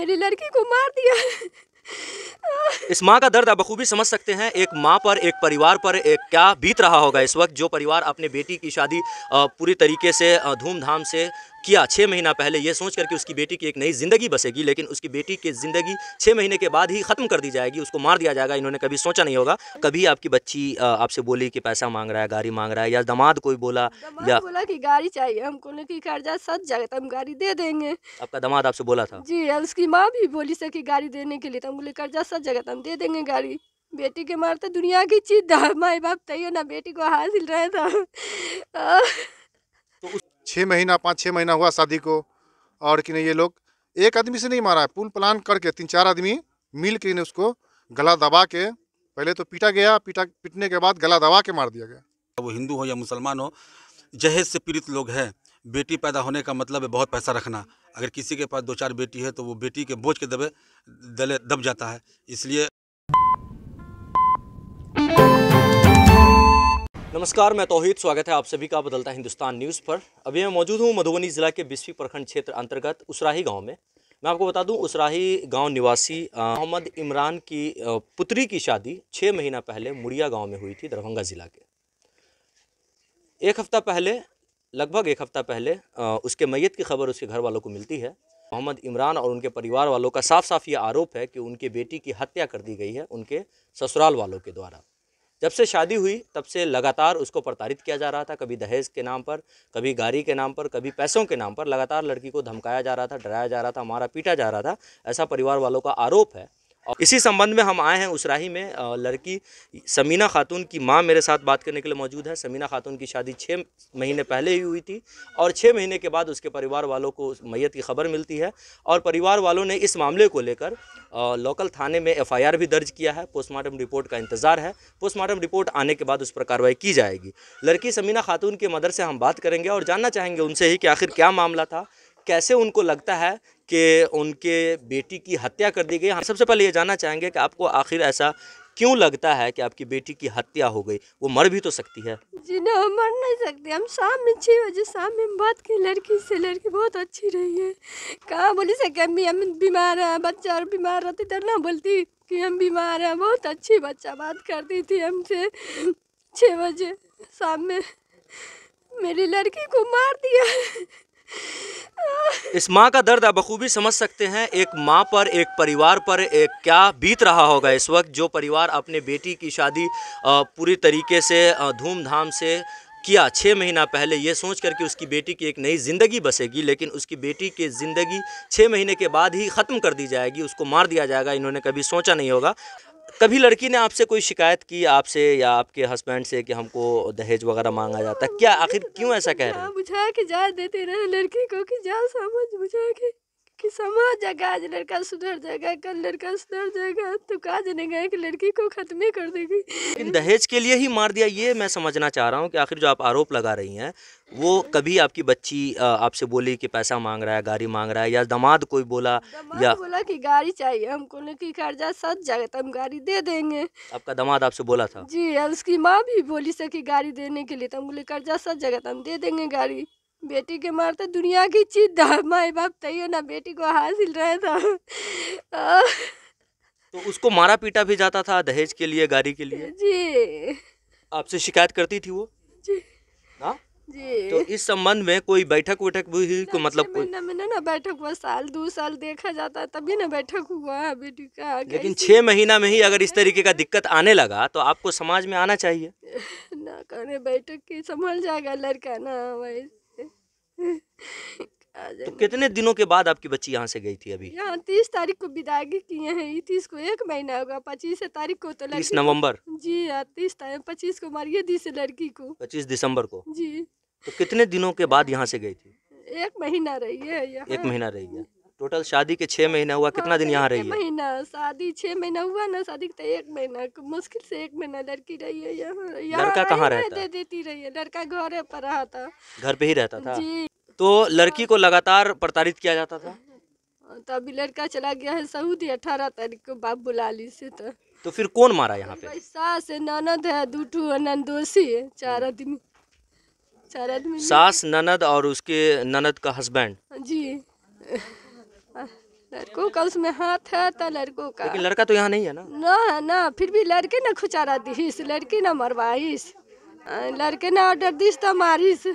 मेरी लड़की को मार दिया। इस माँ का दर्द आप बखूबी समझ सकते हैं। एक माँ पर, एक परिवार पर एक क्या बीत रहा होगा इस वक्त। जो परिवार अपने बेटी की शादी पूरी तरीके से धूमधाम से किया 6 महीना पहले, ये सोच कर कि उसकी बेटी की एक नई ज़िंदगी बसेगी, लेकिन उसकी बेटी की ज़िंदगी 6 महीने के बाद ही ख़त्म कर दी जाएगी, उसको मार दिया जाएगा। इन्होंने कभी सोचा नहीं होगा। कभी आपकी बच्ची आपसे बोली कि पैसा मांग रहा है, गाड़ी मांग रहा है, या दामाद कोई बोला, या बोला कि गाड़ी चाहिए हमको, कि कर्जा सज जाएगा तो हम गाड़ी दे देंगे। आपका दामाद आपसे बोला था? जी, उसकी माँ भी बोली से कि गाड़ी देने के लिए, तो हम बोले कर्जा सज जाएगा तो हम दे देंगे गाड़ी। बेटी के मारते दुनिया की चीज माई बाप तैयो ना बेटी को हासिल रहे था। तो 6 महीना 5-6 महीना हुआ शादी को, और कि नहीं ये लोग एक आदमी से नहीं मारा है, पुल प्लान करके 3-4 आदमी मिल के उसको गला दबा के, पहले तो पीटा गया, पीटने के बाद गला दबा के मार दिया गया। वो हिंदू हो या मुसलमान हो, जहेज से पीड़ित लोग हैं। बेटी पैदा होने का मतलब है बहुत पैसा रखना। अगर किसी के पास 2-4 बेटी है तो वो बेटी के बोझ के दब जाता है, इसलिए। नमस्कार, मैं तौहीद, स्वागत है आप सभी का बदलता हिंदुस्तान न्यूज़ पर। अभी मैं मौजूद हूँ मधुबनी ज़िला के बिस्फी प्रखंड क्षेत्र अंतर्गत उसराही गांव में। मैं आपको बता दूं, उसराही गांव निवासी मोहम्मद इमरान की पुत्री की शादी 6 महीना पहले मुड़िया गांव में हुई थी, दरभंगा ज़िला के। लगभग एक हफ़्ता पहले उसके मैयत की खबर उसके घर वालों को मिलती है। मोहम्मद इमरान और उनके परिवार वालों का साफ साफ ये आरोप है कि उनकी बेटी की हत्या कर दी गई है उनके ससुराल वालों के द्वारा। जब से शादी हुई तब से लगातार उसको प्रताड़ित किया जा रहा था, कभी दहेज के नाम पर, कभी गाड़ी के नाम पर, कभी पैसों के नाम पर। लगातार लड़की को धमकाया जा रहा था, डराया जा रहा था, मारा पीटा जा रहा था, ऐसा परिवार वालों का आरोप है। और इसी संबंध में हम आए हैं उसराही में। लड़की समीना खातून की मां मेरे साथ बात करने के लिए मौजूद है। समीना खातून की शादी 6 महीने पहले ही हुई थी और 6 महीने के बाद उसके परिवार वालों को मैयत की खबर मिलती है और परिवार वालों ने इस मामले को लेकर लोकल थाने में FIR भी दर्ज किया है। पोस्टमार्टम रिपोर्ट का इंतज़ार है। पोस्टमार्टम रिपोर्ट आने के बाद उस पर कार्रवाई की जाएगी। लड़की समीना खातून के मदर से हम बात करेंगे और जानना चाहेंगे उनसे ही कि आखिर क्या मामला था, कैसे उनको लगता है कि उनके बेटी की हत्या कर दी गई। हम सबसे पहले ये जानना चाहेंगे कि आपको आखिर ऐसा क्यों लगता है कि आपकी बेटी की हत्या हो गई? वो मर भी तो सकती है। जी ना, मर नहीं सकती। हम शाम में 6 बजे शाम में बात की लड़की से, लड़की बहुत अच्छी रही है। कहाँ बोली से कि हम बीमार हैं, बच्चा और बीमार रहती तो ना बोलती कि हम बीमार हैं। बहुत अच्छी बच्चा बात करती थी हमसे। 6 बजे शाम में मेरी लड़की को मार दिया। इस माँ का दर्द आप बखूबी समझ सकते हैं। एक माँ पर, एक परिवार पर एक क्या बीत रहा होगा इस वक्त। जो परिवार अपने बेटी की शादी पूरी तरीके से धूमधाम से किया 6 महीना पहले, ये सोच कर कि उसकी बेटी की एक नई ज़िंदगी बसेगी, लेकिन उसकी बेटी की ज़िंदगी 6 महीने के बाद ही ख़त्म कर दी जाएगी, उसको मार दिया जाएगा। इन्होंने कभी सोचा नहीं होगा। कभी लड़की ने आपसे कोई शिकायत की, आपसे या आपके हस्बैंड से, कि हमको दहेज वगैरह मांगा जाता है? क्या आखिर क्यों ऐसा कह रहे हैं? बुझा के जा देते रहे लड़की को कि जा समझ, बुझा के कि समझ जाएगा, आज लड़का सुधर जाएगा, कल लड़का सुधर जाएगा, तो कहा जानेगा कि लड़की को खत्म ही कर देगी। लेकिन दहेज के लिए ही मार दिया, ये मैं समझना चाह रहा हूँ कि आखिर जो आप आरोप लगा रही हैं, वो कभी आपकी बच्ची आपसे बोली कि पैसा मांग रहा है, गाड़ी मांग रहा है, या दामाद कोई बोला, या बोला कि गाड़ी चाहिए हमको, कि कर्जा सज जाएगा तो हम गाड़ी दे देंगे। आपका दामाद आपसे बोला था? जी, उसकी माँ भी बोली से कि गाड़ी देने के लिए, तो हम बोले कर्जा सज जाएगा तो हम दे देंगे गाड़ी। बेटी के मारते दुनिया की चीज माई बाप तैयो ना बेटी को हासिल रहे था। तो उसको मारा पीटा भी जाता था दहेज के लिए, गाड़ी के लिए? जी। आपसे शिकायत करती थी वो? जी। हाँ जी। तो इस संबंध में कोई बैठक वैठक भी हुई को, मतलब कोई? महीना में ना बैठक हुआ, साल 2 साल देखा जाता है तभी ना बैठक हुआ है बेटी का। लेकिन 6 महीना में ही अगर इस तरीके का दिक्कत आने लगा तो आपको समाज में आना चाहिए ना। करने बैठक की संभल जाएगा लड़का ना वैसे। तो कितने दिनों के बाद आपकी बच्ची यहाँ से गई थी? अभी यहाँ 30 तारीख को विदागी किए हैं। 30 को 1 महीना होगा। 25 तारीख को तो 30 नवंबर? जी, 25 को मारिए दी से लड़की को। 25 दिसंबर को? जी। तो कितने दिनों के बाद यहाँ से गई थी? 1 महीना रही है यहाँ। 1 महीना रही है। टोटल शादी के 6 महीना हुआ, कितना दिन यहाँ रही है? 1 महीना। शादी 6 महीना हुआ ना, शादी तो 1 महीना, मुश्किल से 1 महीना लड़की रही है यहाँ। लड़का कहाँ रहता? दे देती रही है। लड़का घर पर रहा था, घर पे ही रहता था। जी। तो लड़की को लगातार प्रताड़ित किया जाता था? तो अभी लड़का चला गया है सऊदी 18 तारीख को, बाप बुला ली से। तो फिर कौन मारा यहाँ पे? सास है, ननद है, 2 नंदोसी है, 4 आदमी। सास, ननद और उसके ननद का हस्बैंड? जी। लड़कों का उसमें हाथ है तो लड़कों का लेकिन लड़का तो यहाँ नहीं है ना। ना फिर भी लड़के ना खुचारा दीस, लड़की ना मरवाइस, लड़के ना ऑर्डर दीस तो मारिस।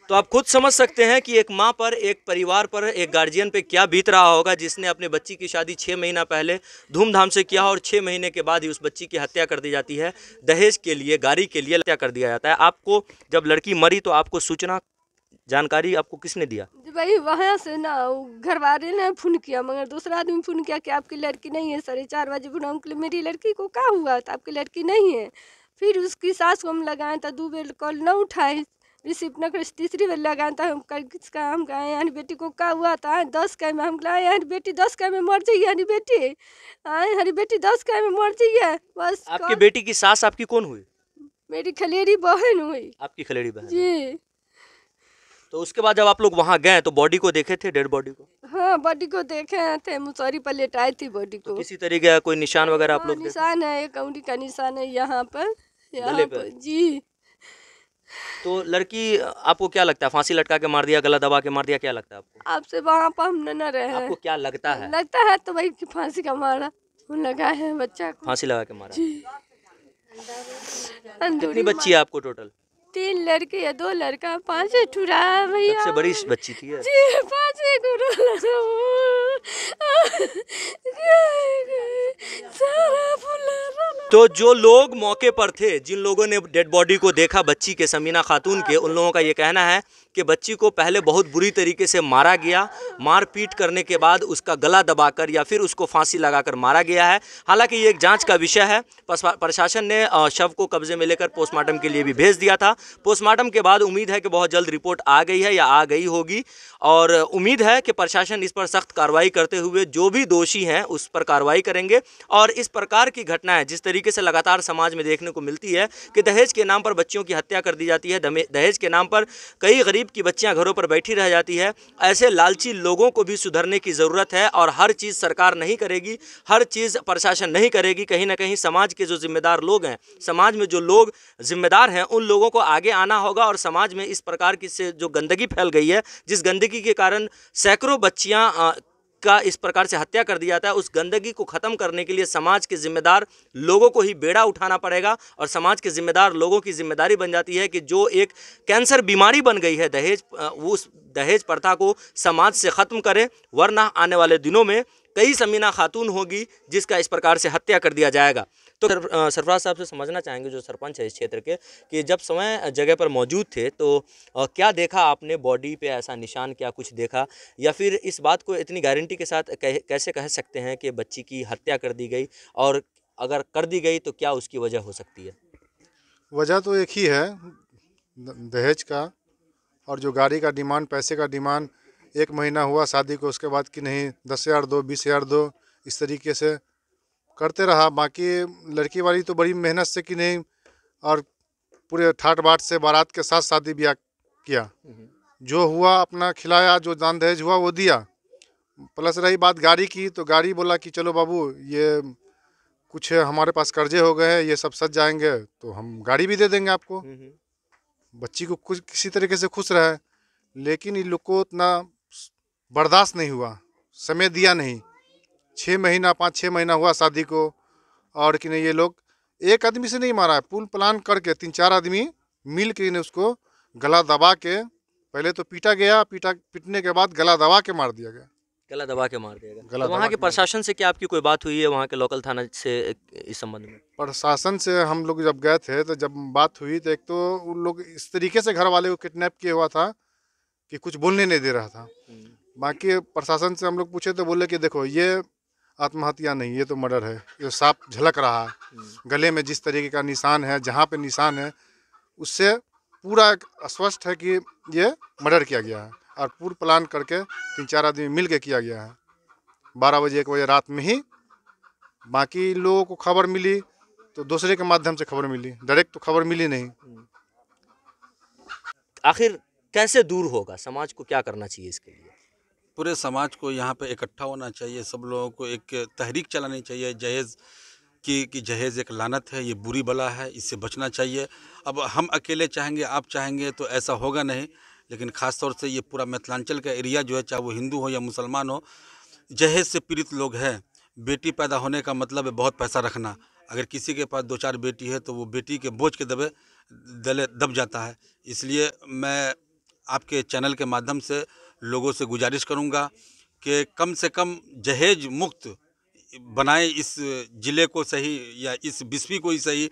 तो आप खुद समझ सकते हैं कि एक माँ पर, एक परिवार पर, एक गार्जियन पे क्या बीत रहा होगा जिसने अपने बच्ची की शादी 6 महीना पहले धूमधाम से किया और 6 महीने के बाद ही उस बच्ची की हत्या कर दी जाती है। दहेज के लिए, गाड़ी के लिए हत्या कर दिया जाता है। आपको जब लड़की मरी तो आपको सूचना, जानकारी आपको किसने दिया? भाई वहाँ से ना घर वाले ने फोन किया, मगर दूसरा आदमी फोन किया कि आपकी लड़की नहीं है। 4:30 बजे फोन अंकल मेरी लड़की को क्या हुआ, तो आपकी लड़की नहीं है। फिर उसकी सास को हम लगाए तो 2 बेर कॉल न उठाई, रिसीव न कर, तीसरी बेर लगाए तो हम किसका हम कहे यानी बेटी को क्या हुआ था 10 कह में हम कहे यानी बेटी 10 कह में मर जाइए, यानी बेटी आए हरी बेटी 10 कह में मर जाइए बस। आपकी बेटी की सास आपकी कौन हुई? मेरी खलेरी बहन हुई। आपकी खलेड़ी बहन। जी तो उसके बाद जब आप लोग वहाँ गए तो बॉडी को देखे थे, डेड बॉडी को? हाँ बॉडी को देखे थे, मुसौरी पर लेटाई थी बॉडी को। किसी तरीके का कोई निशान वगैरह आप लोग देखे? निशान है, एक उंगली का निशान है यहाँ पर, गले पे? जी। तो लड़की, आपको क्या लगता है फांसी लटका के मार दिया, गला दबा के मार दिया, क्या लगता है आपको? आपसे वहाँ पर हम न रहे हैं। आपको क्या लगता है? लगता है तो वही कि फांसी का मारा लगा है बच्चा को। फांसी लगा के मारा। जी। कितनी बच्ची है आपको टोटल? 3 लड़के है, 2 लड़का, 5 ठुरा भैया। सबसे बड़ी बच्ची थी? जी 5 तो जो लोग मौके पर थे, जिन लोगों ने डेड बॉडी को देखा बच्ची के, समीना खातून के, उन लोगों का ये कहना है कि बच्ची को पहले बहुत बुरी तरीके से मारा गया, मारपीट करने के बाद उसका गला दबाकर या फिर उसको फांसी लगाकर मारा गया है। हालांकि ये एक जांच का विषय है। प्रशासन ने शव को कब्जे में लेकर पोस्टमार्टम के लिए भी भेज दिया था। पोस्टमार्टम के बाद उम्मीद है कि बहुत जल्द रिपोर्ट आ गई है या आ गई होगी, और उम्मीद है कि प्रशासन इस पर सख्त कार्रवाई करते हुए जो भी दोषी हैं उस पर कार्रवाई करेंगे। और इस प्रकार की घटनाएं जिस तरीके से लगातार समाज में देखने को मिलती है कि दहेज के नाम पर बच्चियों की हत्या कर दी जाती है, दहेज के नाम पर कई गरीब की बच्चियां घरों पर बैठी रह जाती है, ऐसे लालची लोगों को भी सुधरने की ज़रूरत है। और हर चीज़ सरकार नहीं करेगी, हर चीज़ प्रशासन नहीं करेगी, कहीं ना कहीं समाज के जो जिम्मेदार लोग हैं, समाज में जो लोग जिम्मेदार हैं, उन लोगों को आगे आना होगा। और समाज में इस प्रकार की से जो गंदगी फैल गई है, जिस गंदगी के कारण सैकड़ों बच्चियां का इस प्रकार से हत्या कर दिया जाता है, उस गंदगी को ख़त्म करने के लिए समाज के जिम्मेदार लोगों को ही बेड़ा उठाना पड़ेगा। और समाज के जिम्मेदार लोगों की जिम्मेदारी बन जाती है कि जो एक कैंसर बीमारी बन गई है दहेज, उस दहेज प्रथा को समाज से ख़त्म करें, वरना आने वाले दिनों में कई समीना खातून होगी जिसका इस प्रकार से हत्या कर दिया जाएगा। तो सरफराज साहब से समझना चाहेंगे, जो सरपंच है इस क्षेत्र के, कि जब समय जगह पर मौजूद थे तो क्या देखा आपने? बॉडी पे ऐसा निशान क्या कुछ देखा, या फिर इस बात को इतनी गारंटी के साथ कैसे कह सकते हैं कि बच्ची की हत्या कर दी गई, और अगर कर दी गई तो क्या उसकी वजह हो सकती है? वजह तो एक ही है, दहेज का, और जो गाड़ी का डिमांड, पैसे का डिमांड। 1 महीना हुआ शादी को, उसके बाद कि नहीं 10,000 दो, 20,000 दो, इस तरीके से करते रहा। बाकी लड़की वाली तो बड़ी मेहनत से कि नहीं, और पूरे ठाट बाट से बारात के साथ शादी ब्याह किया। जो हुआ अपना खिलाया, जो दान दहेज हुआ वो दिया। प्लस रही बात गाड़ी की, तो गाड़ी बोला कि चलो बाबू ये कुछ हमारे पास कर्जे हो गए हैं, ये सब सज जाएंगे तो हम गाड़ी भी दे देंगे आपको। बच्ची को कुछ किसी तरीके से खुश रहे, लेकिन इन लोग को उतना बर्दाश्त नहीं हुआ, समय दिया नहीं। 6 महीना 5-6 महीना हुआ शादी को, और कि नहीं ये लोग एक आदमी से नहीं मारा है, पूल प्लान करके 3-4 आदमी मिल के इन्हें उसको गला दबा के, पहले तो पीटा गया, पीटने के बाद गला दबा के मार दिया गया। गला दबा के मार दिया गया। गला तो वहाँ के प्रशासन से क्या आपकी कोई बात हुई है, वहाँ के लोकल थाना से इस संबंध में? प्रशासन से हम लोग जब गए थे तो जब बात हुई तो एक तो उन लोग इस तरीके से घर वाले को किडनैप किया हुआ था कि कुछ बोलने नहीं दे रहा था। बाकी प्रशासन से हम लोग पूछे तो बोले कि देखो ये आत्महत्या नहीं, ये तो मर्डर है, ये साफ झलक रहा है। गले में जिस तरीके का निशान है, जहाँ पे निशान है, उससे पूरा स्पष्ट है कि ये मर्डर किया गया है, और पूर्ण प्लान करके 3-4 आदमी मिल के किया गया है। 12 बजे 1 बजे रात में ही। बाकी लोगों को खबर मिली तो दूसरे के माध्यम से खबर मिली, डायरेक्ट तो खबर मिली नहीं। आखिर कैसे दूर होगा? समाज को क्या करना चाहिए इसके लिए? पूरे समाज को यहाँ पे इकट्ठा होना चाहिए, सब लोगों को एक तहरीक चलानी चाहिए जहेज़ कि जहेज़ एक लानत है, ये बुरी बला है, इससे बचना चाहिए। अब हम अकेले चाहेंगे, आप चाहेंगे तो ऐसा होगा नहीं, लेकिन ख़ास तौर से ये पूरा मिथिलांचल का एरिया जो है, चाहे वो हिंदू हो या मुसलमान हो, जहेज से पीड़ित लोग हैं। बेटी पैदा होने का मतलब है बहुत पैसा रखना। अगर किसी के पास 2-4 बेटी है तो वो बेटी के बोझ के दब जाता है। इसलिए मैं आपके चैनल के माध्यम से लोगों से गुजारिश करूंगा कि कम से कम जहेज मुक्त बनाएं इस ज़िले को सही, या इस बिस्फी को ही सही।